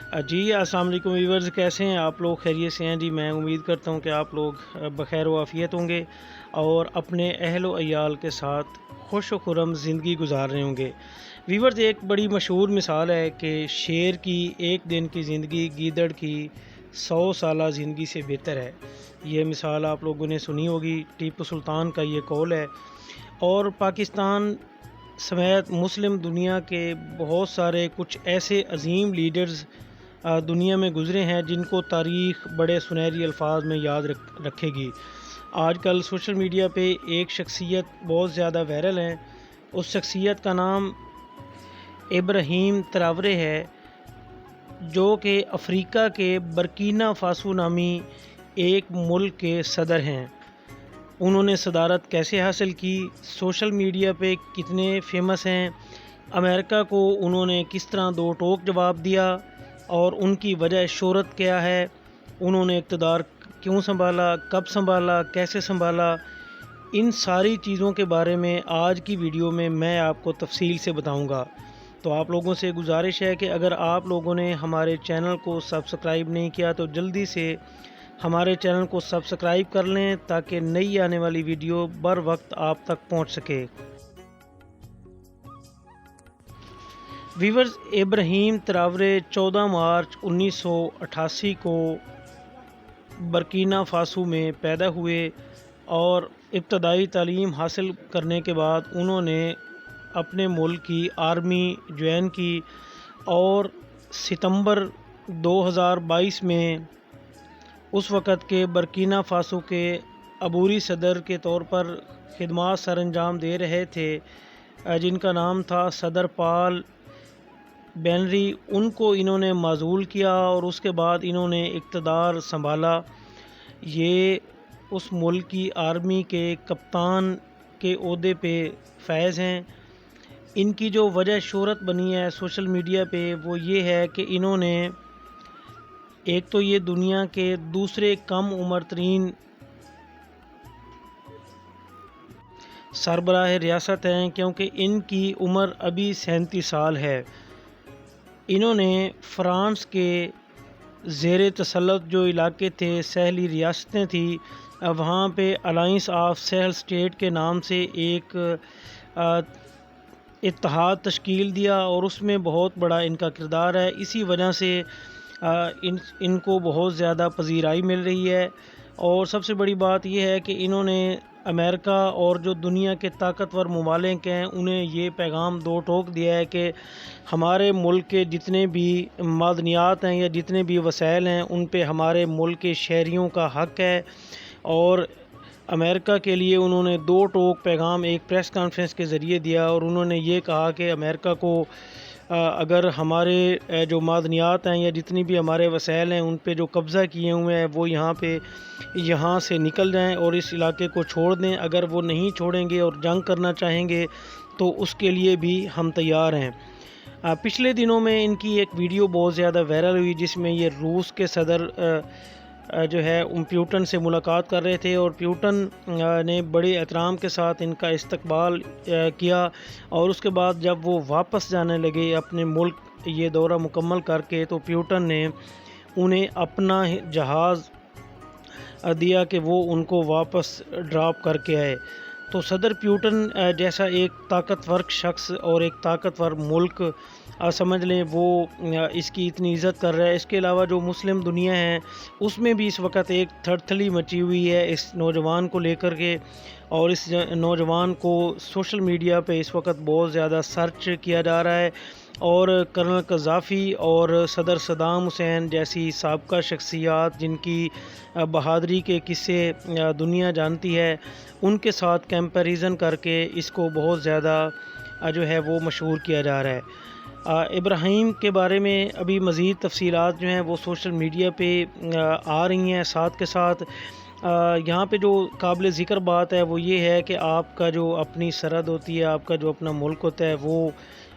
जी अस्सलाम वालेकुम व्यूवर्स, कैसे हैं आप लोग? खैरियत से हैं? जी मैं उम्मीद करता हूं कि आप लोग बखैर व आफियत होंगे और अपने अहल व अयाल के साथ खुश व खुरम ज़िंदगी गुजार रहे होंगे। व्यूवर्स, एक बड़ी मशहूर मिसाल है कि शेर की एक दिन की ज़िंदगी गीदड़ की 100 साला ज़िंदगी से बेहतर है। ये मिसाल आप लोगों ने सुनी होगी, टीपू सुल्तान का ये कौल है। और पाकिस्तान समेत मुस्लिम दुनिया के बहुत सारे कुछ ऐसे अजीम लीडर्स दुनिया में गुज़रे हैं जिनको तारीख़ बड़े सुनहरी अल्फाज में याद रखेगी। आजकल सोशल मीडिया पे एक शख्सियत बहुत ज़्यादा वायरल है। उस शख्सियत का नाम इब्राहीम ट्रावरे है, जो कि अफ्रीका के बर्किना फासो नामी एक मुल्क के सदर हैं। उन्होंने सदारत कैसे हासिल की, सोशल मीडिया पे कितने फेमस हैं, अमेरिका को उन्होंने किस तरह दो टोक जवाब दिया और उनकी वजह शोहरत क्या है, उन्होंने इक़्तिदार क्यों संभाला, कब संभाला, कैसे संभाला, इन सारी चीज़ों के बारे में आज की वीडियो में मैं आपको तफसील से बताऊंगा। तो आप लोगों से गुजारिश है कि अगर आप लोगों ने हमारे चैनल को सब्सक्राइब नहीं किया तो जल्दी से हमारे चैनल को सब्सक्राइब कर लें ताकि नई आने वाली वीडियो बर वक्त आप तक पहुंच सके। व्यूअर्स, इब्राहीम ट्रावरे 14 मार्च 1988 को बर्किना फासो में पैदा हुए और इब्तदाई तालीम हासिल करने के बाद उन्होंने अपने मुल्क की आर्मी ज्वाइन की और सितंबर 2022 में उस वक़्त के बर्किना फासो के अबूरी सदर के तौर पर खिदमत सर अंजाम दे रहे थे, जिनका नाम था सदर पाल बेनरी। उनको इन्होंने माज़ूल किया और उसके बाद इन्होंने इक़्तिदार संभाला। ये उस मुल्क की आर्मी के कप्तान के ओहदे पे फैज़ हैं। इनकी जो वजह शोहरत बनी है सोशल मीडिया पे वो ये है कि इन्होंने एक तो ये दुनिया के दूसरे कम उम्र तरीन सरबराह रियासत हैं, क्योंकि इनकी उम्र अभी 37 साल है। इन्होंने फ़्रांस के ज़ेर तसल्लुत जो इलाके थे, सहली रियासतें थी, वहाँ पे अलाइंस ऑफ सहल स्टेट के नाम से एक इत्तेहाद तश्कील दिया और उसमें बहुत बड़ा इनका किरदार है। इसी वजह से इनको बहुत ज़्यादा पजीराई मिल रही है। और सबसे बड़ी बात यह है कि इन्होंने अमेरिका और जो दुनिया के ताकतवर ममालिक हैं उन्हें ये पैगाम दो टोक दिया है कि हमारे मुल्क के जितने भी मादनियात हैं या जितने भी वसाइल हैं उन पे हमारे मुल्क के शहरियों का हक़ है। और अमेरिका के लिए उन्होंने दो टोक पैगाम एक प्रेस कॉन्फ्रेंस के ज़रिए दिया और उन्होंने ये कहा कि अमेरिका को अगर हमारे जो मादनियात हैं या जितनी भी हमारे वसाइल हैं उन पे जो कब्ज़ा किए हुए हैं वो यहाँ से निकल जाएं और इस इलाके को छोड़ दें। अगर वो नहीं छोड़ेंगे और जंग करना चाहेंगे तो उसके लिए भी हम तैयार हैं। पिछले दिनों में इनकी एक वीडियो बहुत ज़्यादा वायरल हुई जिसमें ये रूस के सदर जो है प्यूटन से मुलाकात कर रहे थे और प्यूटन ने बड़े एहतराम के साथ इनका इस्तकबाल किया। और उसके बाद जब वो वापस जाने लगे अपने मुल्क ये दौरा मुकम्मल करके, तो प्यूटन ने उन्हें अपना जहाज़ दिया कि वो उनको वापस ड्रॉप करके आए। तो सदर प्यूटन जैसा एक ताकतवर शख्स और एक ताकतवर मुल्क समझ लें वो इसकी इतनी इज़्ज़त कर रहा है। इसके अलावा जो मुस्लिम दुनिया है उसमें भी इस वक्त एक थड़थड़ी मची हुई है इस नौजवान को लेकर के। और इस नौजवान को सोशल मीडिया पे इस वक्त बहुत ज़्यादा सर्च किया जा रहा है और कर्नल कज़ाफ़ी और सदर सद्दाम हुसैन जैसी साबका शख्सियात जिनकी बहादरी के किस्से दुनिया जानती है उनके साथ कंपैरिजन करके इसको बहुत ज़्यादा जो है वो मशहूर किया जा रहा है। इब्राहीम के बारे में अभी मज़ीद तफसीलात जो हैं वो सोशल मीडिया पे आ रही हैं। साथ के साथ यहाँ पे जो काबिल ज़िक्र बात है वो ये है कि आपका जो अपनी सरहद होती है, आपका जो अपना मुल्क होता है वो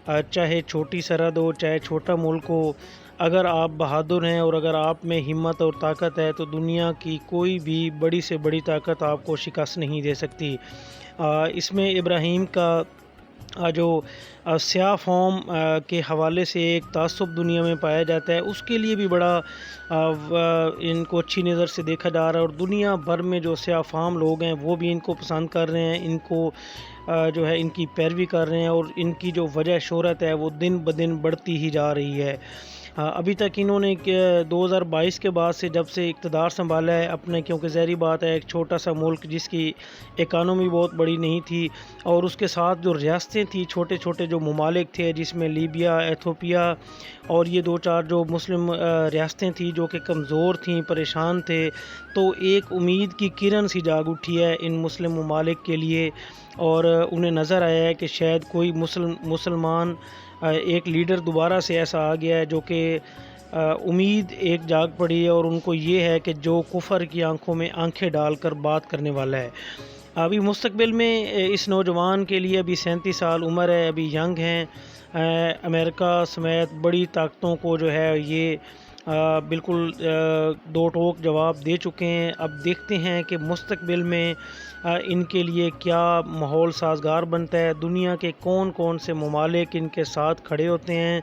चाहे छोटी सरहद हो चाहे छोटा मुल्क हो, अगर आप बहादुर हैं और अगर आप में हिम्मत और ताकत है तो दुनिया की कोई भी बड़ी से बड़ी ताकत आपको शिकस्त नहीं दे सकती। इसमें इब्राहीम का جو سیاہ فام کے حوالے سے ایک تعصب دنیا میں پایا جاتا ہے، اس کے لیے بھی بڑا ان کو اچھی نظر سے دیکھا جا رہا ہے، اور دنیا بھر میں جو سیاہ فام لوگ ہیں وہ بھی ان کو پسند کر رہے ہیں، ان کو جو ہے ان کی پیروی کر رہے ہیں، اور ان کی جو وجہ شہرت ہے وہ دن بدن بڑھتی ہی جا رہی ہے۔ ابھی تک انہوں نے 2022 کے بعد سے جب سے اقتدار سنبھالا ہے اپنے، کیونکہ ظاہری بات ہے ایک چھوٹا سا ملک جس کی اکانومی بہت بڑی نہیں تھی، اور اس کے ساتھ جو ریاستیں تھیں، چھوٹے چھوٹے جو ممالک تھے جس میں لیبیا، ایتھوپیا اور یہ 2-4 جو مسلم ریاستیں تھیں جو کہ کمزور تھیں، پریشان تھے، تو ایک امید کی کرن سی جاگ اٹھی ہے ان مسلم ممالک کے لیے، اور انہیں نظر آیا ہے کہ شاید کوئی مسلمان ایک لیڈر دوبارہ سے ایسا آ گیا ہے جو کہ امید ایک جاگ پڑی ہے، اور ان کو یہ ہے کہ جو کفر کی آنکھوں میں آنکھیں ڈال کر بات کرنے والا ہے۔ ابھی مستقبل میں اس نوجوان کے لیے ابھی 37 سال عمر ہے، ابھی ینگ ہیں، امریکہ سمیت بڑی طاقتوں کو جو ہے یہ بالکل دو ٹوک جواب دے چکے ہیں۔ اب دیکھتے ہیں کہ مستقبل میں ان کے لیے کیا ماحول سازگار بنتا ہے، دنیا کے کون کون سے ممالک ان کے ساتھ کھڑے ہوتے ہیں،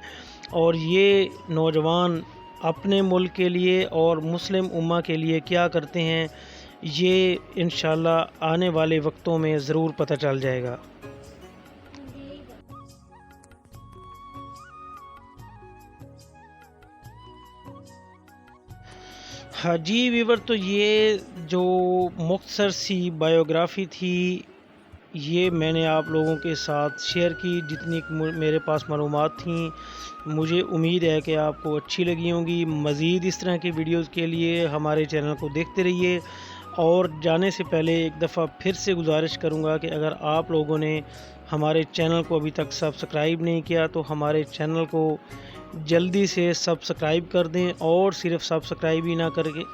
اور یہ نوجوان اپنے ملک کے لیے اور مسلم امہ کے لیے کیا کرتے ہیں، یہ انشاءاللہ آنے والے وقتوں میں ضرور پتہ چل جائے گا۔ ہاں جی ویور، تو یہ جو مختصر سی بائیوگرافی تھی یہ میں نے آپ لوگوں کے ساتھ شیئر کی، جتنی میرے پاس معلومات تھیں۔ مجھے امید ہے کہ آپ کو اچھی لگی ہوں گی۔ مزید اس طرح کی ویڈیوز کے لیے ہمارے چینل کو دیکھتے رہیے، اور جانے سے پہلے ایک دفعہ پھر سے گزارش کروں گا کہ اگر آپ لوگوں نے ہمارے چینل کو ابھی تک سبسکرائب نہیں کیا تو ہمارے چینل کو جلدی سے سبسکرائب کر دیں، اور صرف سبسکرائب ہی نہ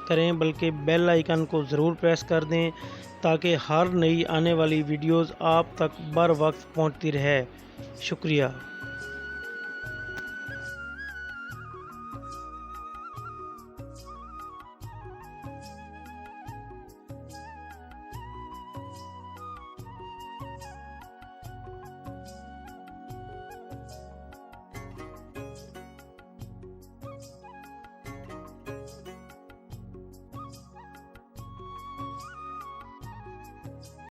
کریں بلکہ بیل آئیکن کو ضرور پریس کر دیں تاکہ ہر نئی آنے والی ویڈیوز آپ تک بر وقت پہنچتی رہے۔ شکریہ۔